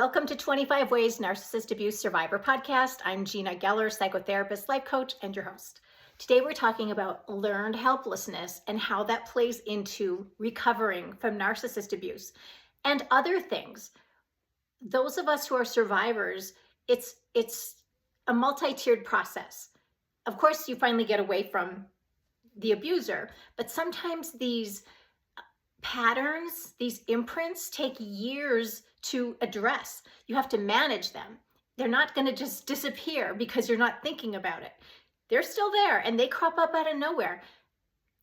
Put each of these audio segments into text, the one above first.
Welcome to 25 Ways Narcissist Abuse Survivor podcast. I'm Gina Geller, psychotherapist, life coach, and your host. Today we're talking about learned helplessness and how that plays into recovering from narcissist abuse and other things. Those of us who are survivors, it's a multi-tiered process. Of course, you finally get away from the abuser, but sometimes these patterns, these imprints take years to address. You have to manage them. They're not going to just disappear because you're not thinking about it. They're still there and they crop up out of nowhere,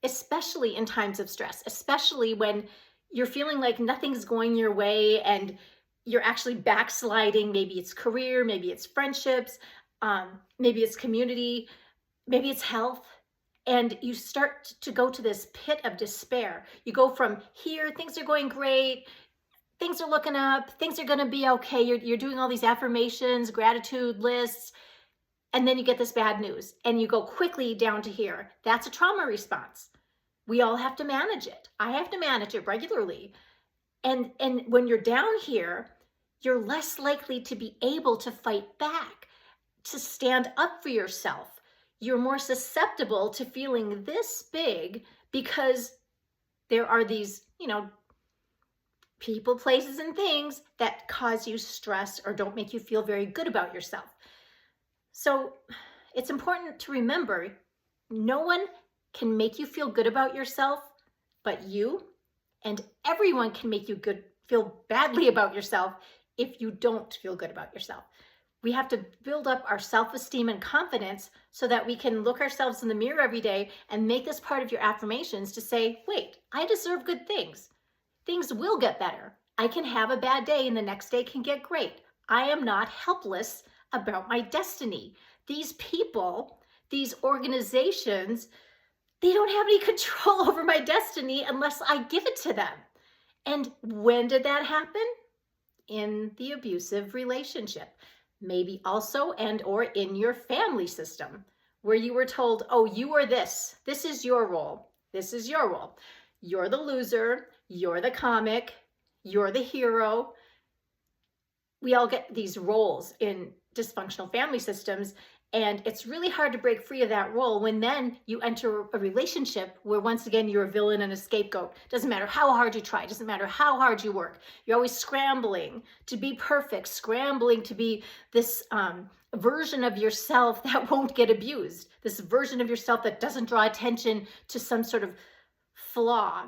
especially in times of stress, especially when you're feeling like nothing's going your way and you're actually backsliding. Maybe it's career, maybe it's friendships, maybe it's community, maybe it's health. And you start to go to this pit of despair. You go from here, things are going great, things are looking up, things are going to be okay. You're doing all these affirmations, gratitude lists, and then you get this bad news and you go quickly down to here. That's a trauma response. We all have to manage it. I have to manage it regularly. And when you're down here, you're less likely to be able to fight back, to stand up for yourself. You're more susceptible to feeling this big because there are these, people, places, and things that cause you stress or don't make you feel very good about yourself. So it's important to remember, no one can make you feel good about yourself but you, and everyone can make you feel badly about yourself if you don't feel good about yourself. We have to build up our self-esteem and confidence so that we can look ourselves in the mirror every day and make this part of your affirmations to say, wait, I deserve good things. Things will get better. I can have a bad day and the next day can get great. I am not helpless about my destiny. These people, these organizations, they don't have any control over my destiny unless I give it to them. And when did that happen? In the abusive relationship. Maybe also and or in your family system where you were told, oh, you are this. This is your role. This is your role. You're the loser. You're the comic. You're the hero. We all get these roles in dysfunctional family systems. And it's really hard to break free of that role when then you enter a relationship where once again you're a villain and a scapegoat. Doesn't matter how hard you try, doesn't matter how hard you work. You're always scrambling to be perfect, scrambling to be this version of yourself that won't get abused, this version of yourself that doesn't draw attention to some sort of flaw.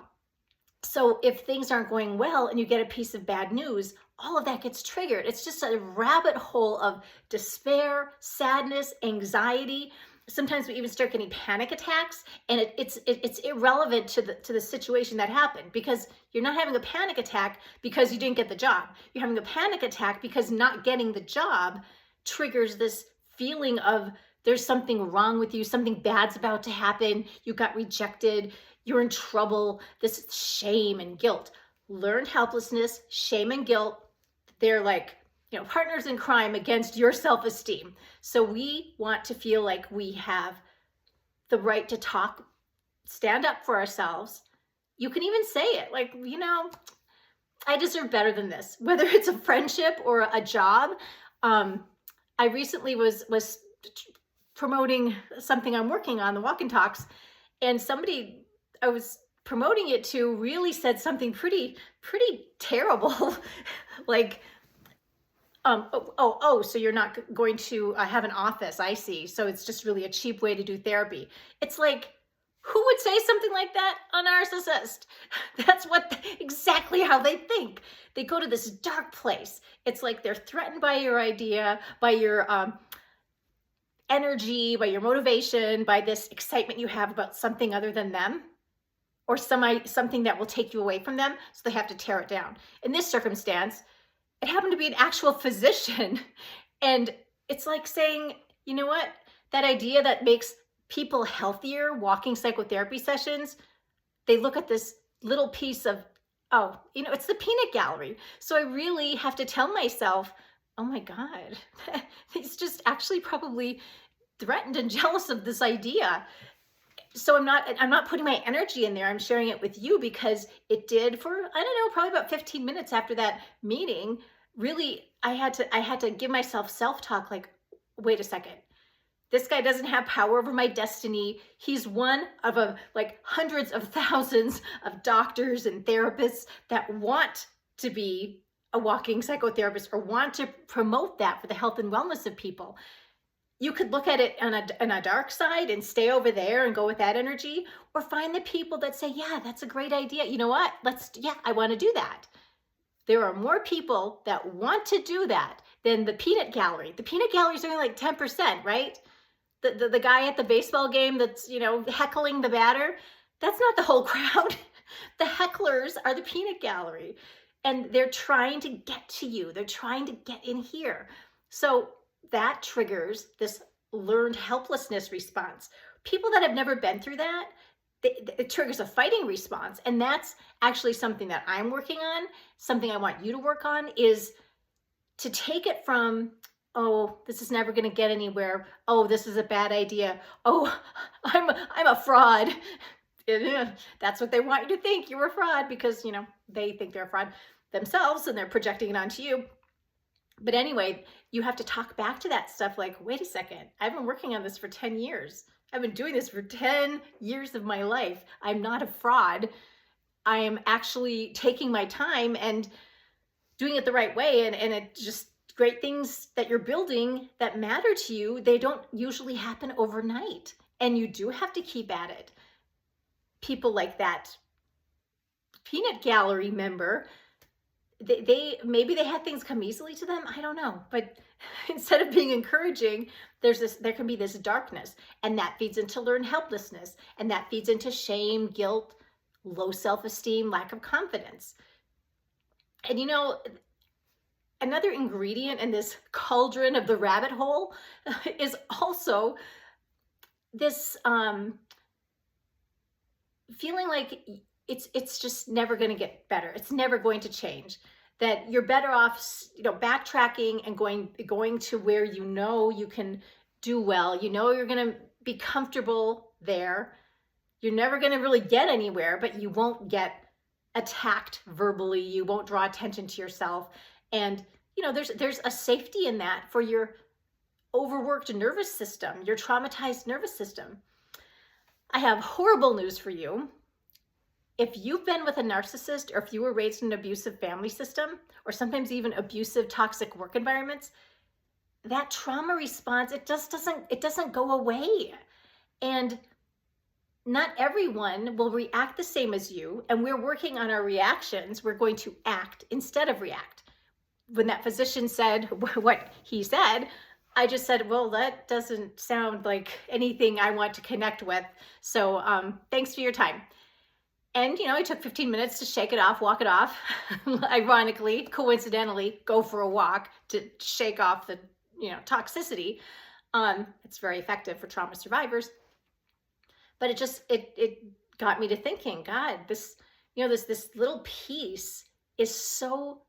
So if things aren't going well and you get a piece of bad news, all of that gets triggered. It's just a rabbit hole of despair, sadness, anxiety. Sometimes we even start getting panic attacks, and it's irrelevant to the situation that happened, because you're not having a panic attack because you didn't get the job. You're having a panic attack because not getting the job triggers this feeling of there's something wrong with you, something bad's about to happen, you got rejected, you're in trouble, this shame and guilt. Learned helplessness, shame and guilt, they're like, partners in crime against your self-esteem. So we want to feel like we have the right to talk, stand up for ourselves. You can even say it like, I deserve better than this, whether it's a friendship or a job. I recently was promoting something I'm working on, the walk and talks, and somebody I was promoting it to really said something pretty terrible. Like, so you're not going to have an office, I see. So it's just really a cheap way to do therapy. It's like, who would say something like that? A narcissist. That's exactly how they think. They go to this dark place. It's like they're threatened by your idea, by your energy, by your motivation, by this excitement you have about something other than them, or something that will take you away from them, so they have to tear it down. In this circumstance, it happened to be an actual physician. And it's like saying, you know what? That idea that makes people healthier, walking psychotherapy sessions, they look at this little piece of, it's the peanut gallery. So I really have to tell myself, oh my God, he's just actually probably threatened and jealous of this idea. So I'm not putting my energy in there. I'm sharing it with you because it did for, I don't know, probably about 15 minutes after that meeting, really, I had to give myself self-talk, like, wait a second. This guy doesn't have power over my destiny. He's one of like hundreds of thousands of doctors and therapists that want to be a walking psychotherapist or want to promote that for the health and wellness of people. You could look at it on a dark side and stay over there and go with that energy, or find the people that say, yeah, that's a great idea. You know what? Yeah, I want to do that. There are more people that want to do that than the peanut gallery. The peanut gallery is only like 10%, right? The guy at the baseball game that's, heckling the batter, that's not the whole crowd. The hecklers are the peanut gallery, and they're trying to get to you. They're trying to get in here. So that triggers this learned helplessness response. People that have never been through that, it triggers a fighting response. And that's actually something that I'm working on. Something I want you to work on is to take it from, oh, this is never going to get anywhere. Oh, this is a bad idea. Oh, I'm a fraud. That's what they want you to think. You're a fraud because, they think they're a fraud themselves and they're projecting it onto you. But anyway, you have to talk back to that stuff like, wait a second, I've been working on this for 10 years. I've been doing this for 10 years of my life. I'm not a fraud. I am actually taking my time and doing it the right way. And it just, great things that you're building that matter to you, they don't usually happen overnight. And you do have to keep at it. People like that peanut gallery member, maybe they had things come easily to them. I don't know. But instead of being encouraging, there can be this darkness, and that feeds into learned helplessness, and that feeds into shame, guilt, low self-esteem, lack of confidence. And another ingredient in this cauldron of the rabbit hole is also this feeling like it's just never going to get better. It's never going to change. That you're better off, backtracking and going to where you can do well. You're going to be comfortable there. You're never going to really get anywhere, but you won't get attacked verbally. You won't draw attention to yourself. And, there's a safety in that for your overworked nervous system, your traumatized nervous system. I have horrible news for you. If you've been with a narcissist, or if you were raised in an abusive family system, or sometimes even abusive, toxic work environments, that trauma response, it doesn't go away. And not everyone will react the same as you. And we're working on our reactions. We're going to act instead of react. When that physician said what he said, I just said, well, that doesn't sound like anything I want to connect with. So thanks for your time. And, it took 15 minutes to shake it off, walk it off. Ironically, coincidentally, go for a walk to shake off the, toxicity. It's very effective for trauma survivors. But it got me to thinking, God, this little piece is so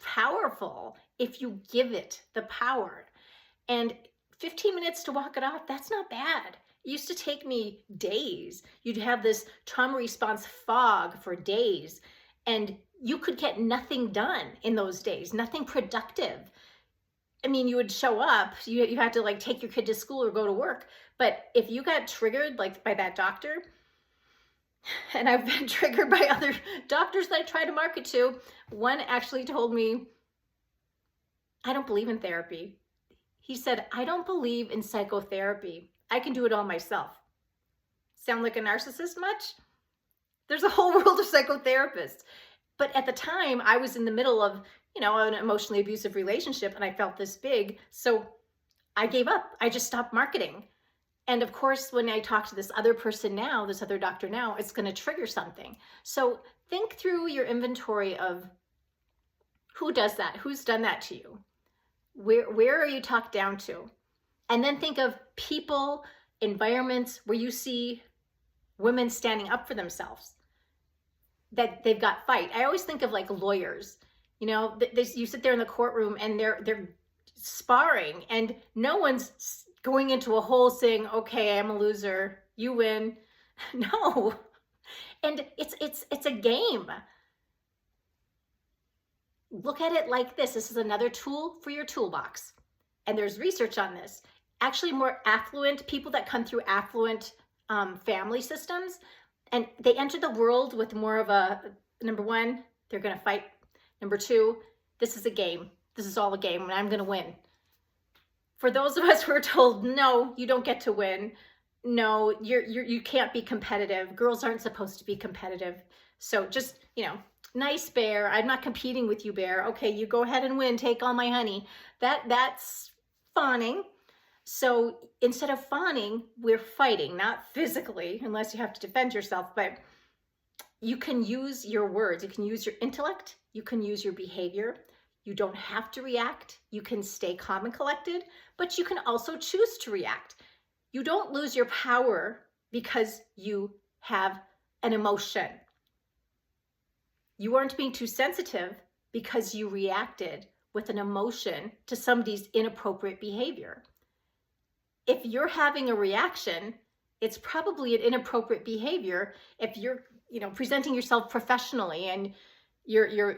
powerful if you give it the power. And 15 minutes to walk it off, that's not bad. It used to take me days. You'd have this trauma response fog for days, and you could get nothing done in those days, nothing productive. I mean, you would show up, you had to take your kid to school or go to work. But if you got triggered by that doctor, and I've been triggered by other doctors that I try to market to, one actually told me, I don't believe in therapy. He said, I don't believe in psychotherapy. I can do it all myself. Sound like a narcissist much? There's a whole world of psychotherapists. But at the time, I was in the middle of, an emotionally abusive relationship, and I felt this big. So I gave up. I just stopped marketing. And of course, when I talk to this other person now, this other doctor now, it's going to trigger something. So think through your inventory of who does that? Who's done that to you? Where are you talked down to? And then think of people, environments where you see women standing up for themselves, that they've got fight. I always think of lawyers. You sit there in the courtroom and they're sparring, and no one's going into a hole saying, okay, I'm a loser, you win. No. And it's a game. look at it like this. This is another tool for your toolbox. And there's research on this. Actually, more affluent people that come through affluent family systems, and they enter the world with more of a, number one, they're going to fight. Number two, this is a game. This is all a game, and I'm going to win. For those of us who are told, no, you don't get to win. No, you can't be competitive. Girls aren't supposed to be competitive. So just, nice bear. I'm not competing with you, bear. Okay, you go ahead and win. Take all my honey. That's fawning. So instead of fawning, we're fighting, not physically, unless you have to defend yourself, but you can use your words. You can use your intellect. You can use your behavior. You don't have to react. You can stay calm and collected, but you can also choose to react. You don't lose your power because you have an emotion. You aren't being too sensitive because you reacted with an emotion to somebody's inappropriate behavior. If you're having a reaction, it's probably an inappropriate behavior. If you're, presenting yourself professionally and you're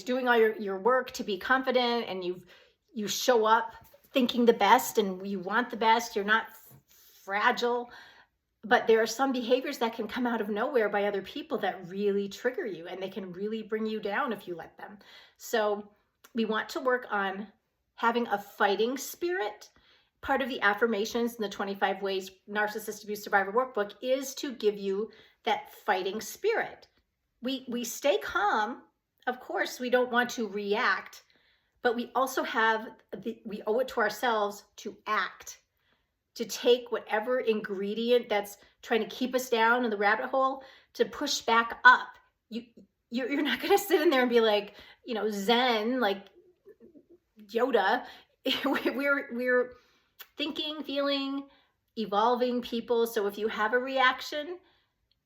doing all your work to be confident, and you show up thinking the best and you want the best, you're not fragile, but there are some behaviors that can come out of nowhere by other people that really trigger you, and they can really bring you down if you let them. So we want to work on having a fighting spirit. Part of the affirmations in the 25 Ways Narcissist Abuse Survivor Workbook is to give you that fighting spirit. We stay calm. Of course, we don't want to react, but we also we owe it to ourselves to act, to take whatever ingredient that's trying to keep us down in the rabbit hole, to push back up. You're not going to sit in there and be like, Zen, like Yoda. We're thinking, feeling, evolving people. So if you have a reaction,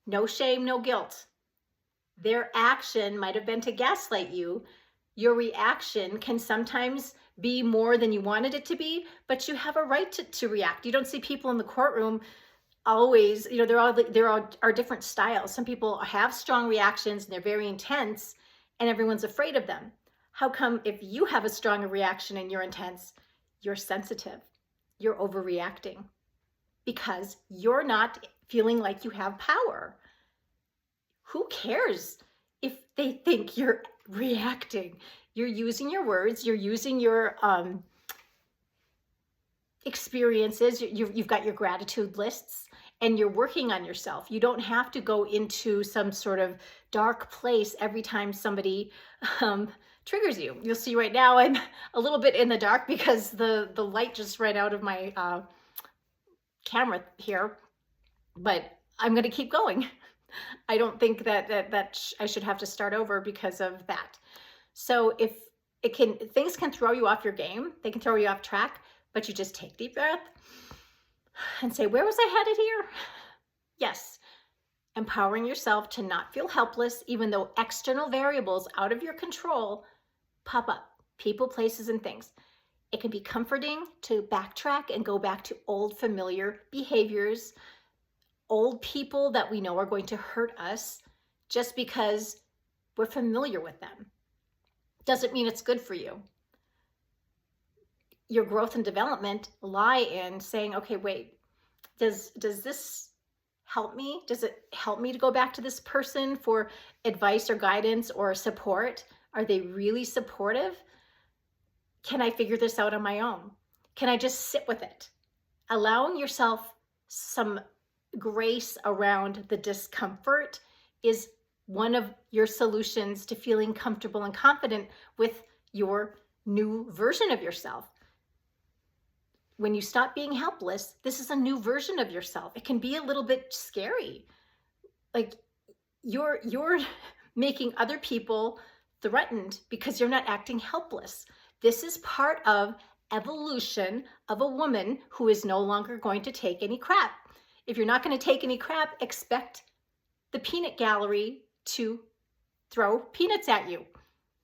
no shame, no guilt. Their action might have been to gaslight you. Your reaction can sometimes be more than you wanted it to be, but you have a right to react. You don't see people in the courtroom always, there are different styles. Some people have strong reactions and they're very intense and everyone's afraid of them. How come if you have a stronger reaction and you're intense, you're sensitive, you're overreacting? Because you're not feeling like you have power. Who cares if they think you're reacting? You're using your words, you're using your experiences, you've got your gratitude lists, and you're working on yourself. You don't have to go into some sort of dark place every time somebody triggers you. You'll see right now I'm a little bit in the dark because the light just ran out of my camera here, but I'm going to keep going. I don't think that I should have to start over because of that. So if things can throw you off your game, they can throw you off track, but you just take a deep breath and say, where was I headed here? Yes. Empowering yourself to not feel helpless, even though external variables out of your control pop up, people, places, and things. It can be comforting to backtrack and go back to old familiar behaviors, old people that we know are going to hurt us just because we're familiar with them. Doesn't mean it's good for you. Your growth and development lie in saying, okay, wait, does this help me? Does it help me to go back to this person for advice or guidance or support? Are they really supportive? Can I figure this out on my own? Can I just sit with it? Allowing yourself some grace around the discomfort is one of your solutions to feeling comfortable and confident with your new version of yourself. When you stop being helpless, this is a new version of yourself. It can be a little bit scary. Like you're making other people threatened because you're not acting helpless. This is part of evolution of a woman who is no longer going to take any crap. If you're not going to take any crap, expect the peanut gallery to throw peanuts at you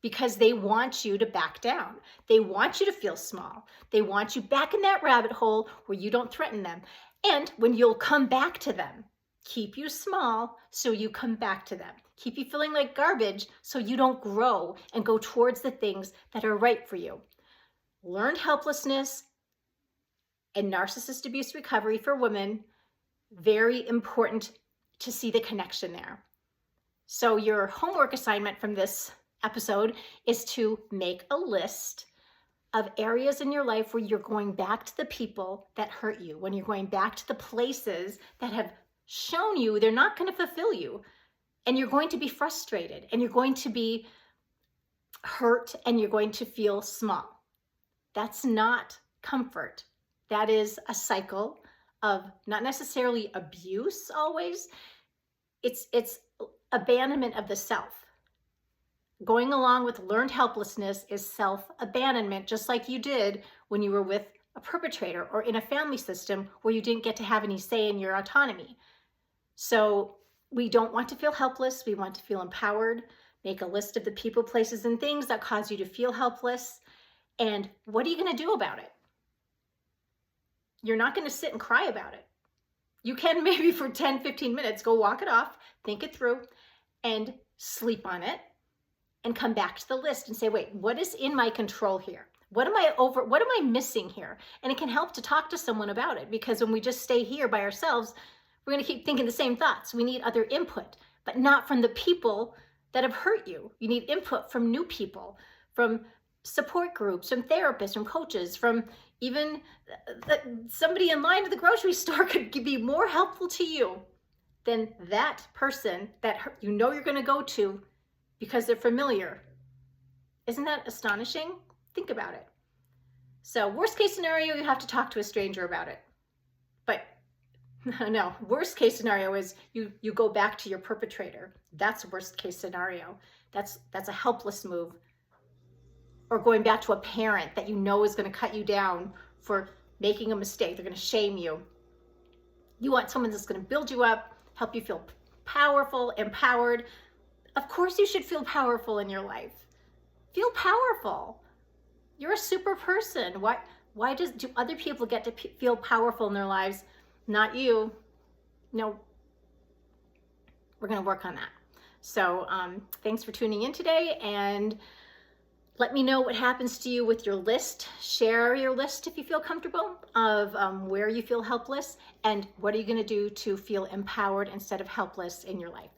because they want you to back down. They want you to feel small. They want you back in that rabbit hole where you don't threaten them. And when you'll come back to them, keep you small so you come back to them, keep you feeling like garbage so you don't grow and go towards the things that are right for you. Learned helplessness and narcissist abuse recovery for women, very important to see the connection there. So your homework assignment from this episode is to make a list of areas in your life where you're going back to the people that hurt you, when you're going back to the places that have shown you they're not going to fulfill you, and you're going to be frustrated, and you're going to be hurt, and you're going to feel small. That's not comfort. That is a cycle of not necessarily abuse always. It's abandonment of the self. Going along with learned helplessness is self-abandonment, just like you did when you were with a perpetrator or in a family system where you didn't get to have any say in your autonomy. So we don't want to feel helpless. We want to feel empowered. Make a list of the people, places, and things that cause you to feel helpless. And what are you going to do about it? You're not going to sit and cry about it. You can maybe for 10, 15 minutes, go walk it off, think it through, and sleep on it, and come back to the list and say, wait, what is in my control here? What am I missing here? And it can help to talk to someone about it, because when we just stay here by ourselves, we're going to keep thinking the same thoughts. We need other input, but not from the people that have hurt you. You need input from new people, from support groups, from therapists, from coaches, from even somebody in line at the grocery store could be more helpful to you than that person that you know you're going to go to because they're familiar. Isn't that astonishing? Think about it. So worst case scenario, you have to talk to a stranger about it. But no, worst case scenario is you go back to your perpetrator. That's worst case scenario. That's a helpless move. Or going back to a parent that you know is going to cut you down for making a mistake. They're going to shame you. You want someone that's going to build you up, help you feel powerful, empowered. Of course you should feel powerful in your life. Feel powerful. You're a super person. Why do other people get to feel powerful in their lives? Not you. No, we're going to work on that. So thanks for tuning in today, and let me know what happens to you with your list. Share your list if you feel comfortable of where you feel helpless, and what are you going to do to feel empowered instead of helpless in your life.